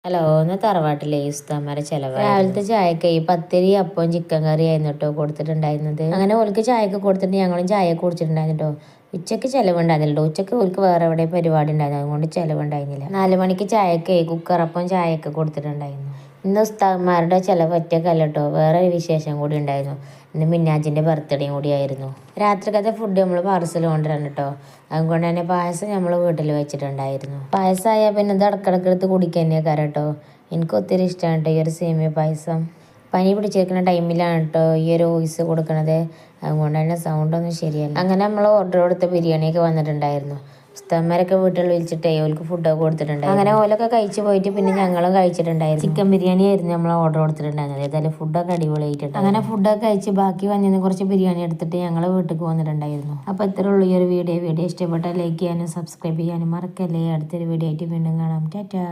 Hello, ഒന്ന് തറവാട്ടിലെ ഉസ്താമാരെ ചെലവ് രാവിലത്തെ ചായക്ക് ഈ പത്തിരി അപ്പം ചിക്കൻ കറി ആയിരുന്നു കേട്ടോ കൊടുത്തിട്ടുണ്ടായിരുന്നത്. അങ്ങനെ ഓൾക്ക് ചായക്ക് കൊടുത്തിട്ട് ഞങ്ങളും ചായ കുടിച്ചിട്ടുണ്ടായിരുന്നു കേട്ടോ. ഉച്ചക്ക് ചെലവുണ്ടായിരുന്നില്ല. ഉച്ചക്ക് ഓൾക്ക് വേറെ എവിടെ പരിപാടി ഉണ്ടായിരുന്നു, അതുകൊണ്ട് ചെലവുണ്ടായിരുന്നില്ല. 4 മണിക്ക് ചായക്ക് കുക്കറപ്പം ചായയൊക്കെ കൊടുത്തിട്ടുണ്ടായിരുന്നു. ഇന്ന് ഉസ്താദ്മാരുടെ ചെലവ് ഒറ്റക്കല്ല കേട്ടോ, വേറെ ഒരു വിശേഷം കൂടി ഉണ്ടായിരുന്നു. ഇന്ന് മിന്നാജിന്റെ ബർത്ത്ഡേയും കൂടി ആയിരുന്നു. രാത്രിക്കത്തെ ഫുഡ് നമ്മൾ പാർസൽ കൊണ്ടുവരണം കേട്ടോ. അതുകൊണ്ട് തന്നെ പായസം നമ്മൾ വീട്ടിൽ വെച്ചിട്ടുണ്ടായിരുന്നു. പായസമായാൽ പിന്നെ ഇത് ഇടക്കിടക്കെടുത്ത് കുടിക്കുക തന്നെയാണ് കേട്ടോ. എനിക്ക് ഒത്തിരി ഇഷ്ടമാണ് കേട്ടോ ഈ ഒരു സേമിയ പായസം. പനി പിടിച്ചിരിക്കുന്ന ടൈമിലാണ് കേട്ടോ ഈ ഒരു വോയിസ് കൊടുക്കണത്, അതുകൊണ്ട് തന്നെ സൗണ്ടൊന്നും ശരിയല്ല. അങ്ങനെ നമ്മൾ ഓർഡർ കൊടുത്ത ബിരിയാണിയൊക്കെ വന്നിട്ടുണ്ടായിരുന്നു. ഉസ്താദ്മാരൊക്കെ വീട്ടിൽ വിളിച്ചിട്ടേ ഓൾക്ക് ഫുഡൊക്കെ കൊടുത്തിട്ടുണ്ടായിരുന്നു. അങ്ങനെ ഓലൊക്കെ കഴിച്ച് പോയിട്ട് പിന്നെ ഞങ്ങളും കഴിച്ചിട്ടുണ്ടായിരുന്നു. ചിക്കൻ ബിരിയാണി ആയിരുന്നു നമ്മൾ ഓർഡർ കൊടുത്തിട്ടുണ്ടായിരുന്നത്. ഏതായാലും ഫുഡൊക്കെ അടിപൊളിയായിട്ടുണ്ട്. അങ്ങനെ ഫുഡൊക്കെ കഴിച്ച് ബാക്കി വന്നിരുന്ന കുറച്ച് ബിരിയാണി എടുത്തിട്ട് ഞങ്ങൾ വീട്ടിൽ വന്നിട്ടുണ്ടായിരുന്നു. അപ്പോൾ ഇത്രേ ഉള്ളൂ ഈ ഒരു വീഡിയോ ഇഷ്ടപ്പെട്ടാൽ ലൈക്ക് ചെയ്യാനും സബ്സ്ക്രൈബ് ചെയ്യാനും മറക്കല്ലേ. അടുത്തൊരു വീഡിയോ ആയിട്ട് വീണ്ടും കാണാം. ടാറ്റാ.